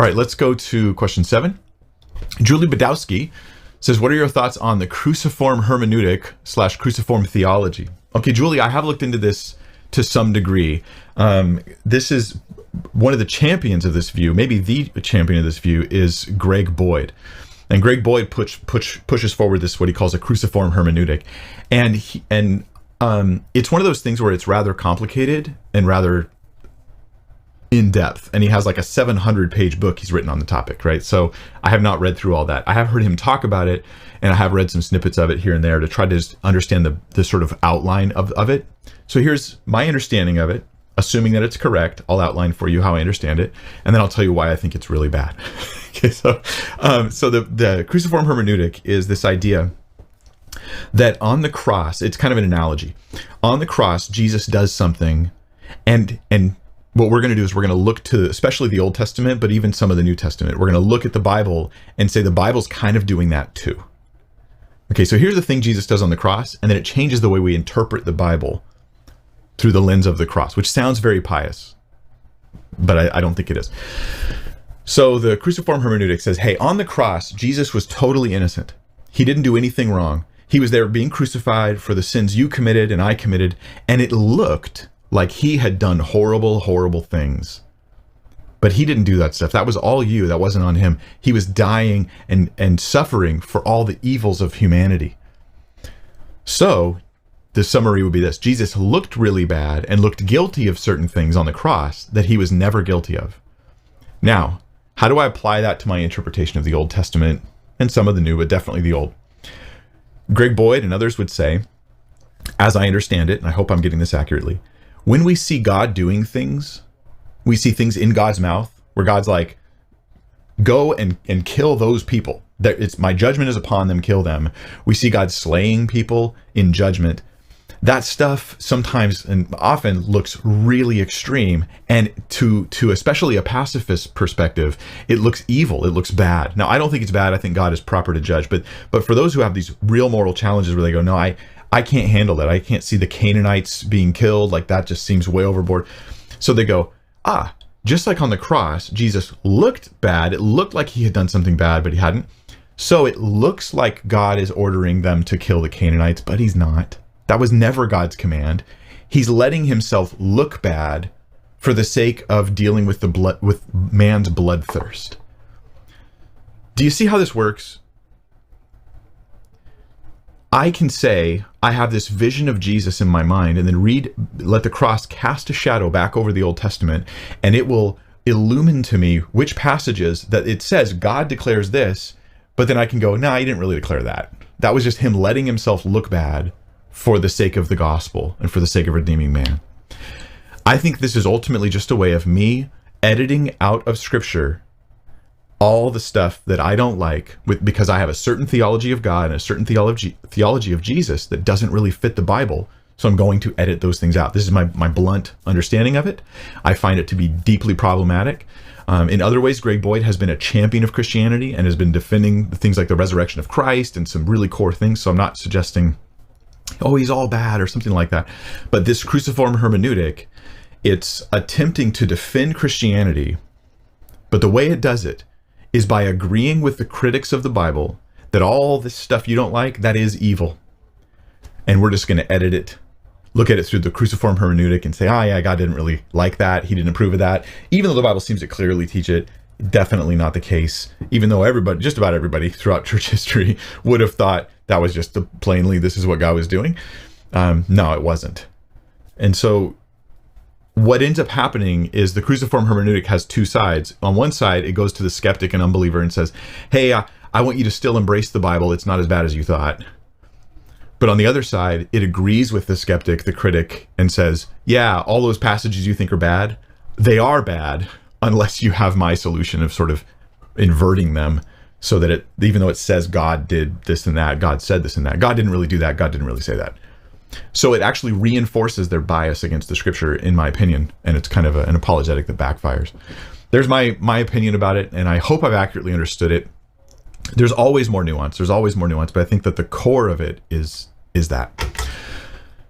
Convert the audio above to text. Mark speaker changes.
Speaker 1: All right, let's go to question 7. Julie Badowski says, what are your thoughts on the Cruciform Hermeneutic / Cruciform theology? Okay, Julie, I have looked into this to some degree. This is one of the champions of this view, maybe the champion of this view, is Greg Boyd. And Greg Boyd pushes forward this, what he calls a Cruciform Hermeneutic. And it's one of those things where it's rather complicated and rather in depth. And he has like a 700-page book he's written on the topic, right? So I have not read through all that. I have heard him talk about it, and I have read some snippets of it here and there to try to just understand the sort of outline of it. So here's my understanding of it. Assuming that it's correct, I'll outline for you how I understand it, and then I'll tell you why I think it's really bad. Okay, so the Cruciform Hermeneutic is this idea that on the cross, it's kind of an analogy. On the cross, Jesus does something, and what we're going to do is we're going to look to, especially the Old Testament, but even some of the New Testament. We're going to look at the Bible and say the Bible's kind of doing that too. Okay, so here's the thing Jesus does on the cross, and then it changes the way we interpret the Bible through the lens of the cross, which sounds very pious, but I don't think it is. So the Cruciform Hermeneutic says, hey, on the cross, Jesus was totally innocent. He didn't do anything wrong. He was there being crucified for the sins you committed and I committed, and it looked like he had done horrible, horrible things. But he didn't do that stuff. That was all you. That wasn't on him. He was dying and suffering for all the evils of humanity. So the summary would be this: Jesus looked really bad and looked guilty of certain things on the cross that he was never guilty of. Now, how do I apply that to my interpretation of the Old Testament and some of the New, but definitely the Old? Greg Boyd and others would say, as I understand it, and I hope I'm getting this accurately, when we see God doing things, we see things in God's mouth where God's like, go and kill those people. It's my judgment is upon them, kill them. We see God slaying people in judgment. That stuff sometimes and often looks really extreme, and to especially a pacifist perspective, it looks evil, it looks bad. Now, I don't think it's bad. I think God is proper to judge, but for those who have these real moral challenges where they go, no, I can't handle that. I can't see the Canaanites being killed. Like, that just seems way overboard. So they go, just like on the cross, Jesus looked bad. It looked like he had done something bad, but he hadn't. So it looks like God is ordering them to kill the Canaanites, but he's not. That was never God's command. He's letting himself look bad for the sake of dealing with with man's bloodthirst. Do you see how this works? I can say I have this vision of Jesus in my mind, and then let the cross cast a shadow back over the Old Testament, and it will illumine to me which passages that it says God declares this, but then I can go, no, he didn't really declare that. That was just him letting himself look bad for the sake of the gospel and for the sake of redeeming man. I think this is ultimately just a way of me editing out of Scripture all the stuff that I don't like because I have a certain theology of God and a certain theology of Jesus that doesn't really fit the Bible. So I'm going to edit those things out. This is my blunt understanding of it. I find it to be deeply problematic. In other ways, Greg Boyd has been a champion of Christianity and has been defending things like the resurrection of Christ and some really core things. So I'm not suggesting, oh, he's all bad or something like that. But this Cruciform Hermeneutic, it's attempting to defend Christianity, but the way it does it is by agreeing with the critics of the Bible that all this stuff you don't like, that is evil. And we're just going to edit it, look at it through the Cruciform Hermeneutic and say, yeah, God didn't really like that. He didn't approve of that. Even though the Bible seems to clearly teach it, definitely not the case. Even though just about everybody throughout church history would have thought that was just plainly, this is what God was doing. No, it wasn't. And so what ends up happening is the Cruciform Hermeneutic has two sides. On one side, it goes to the skeptic and unbeliever and says, hey, I want you to still embrace the Bible. It's not as bad as you thought. But on the other side, it agrees with the skeptic, the critic, and says, yeah, all those passages you think are bad, they are bad unless you have my solution of sort of inverting them so that even though it says God did this and that, God said this and that, God didn't really do that, God didn't really say that. So it actually reinforces their bias against the Scripture, in my opinion, and it's kind of an apologetic that backfires. There's my opinion about it, and I hope I've accurately understood it. There's always more nuance, but I think that the core of it is that.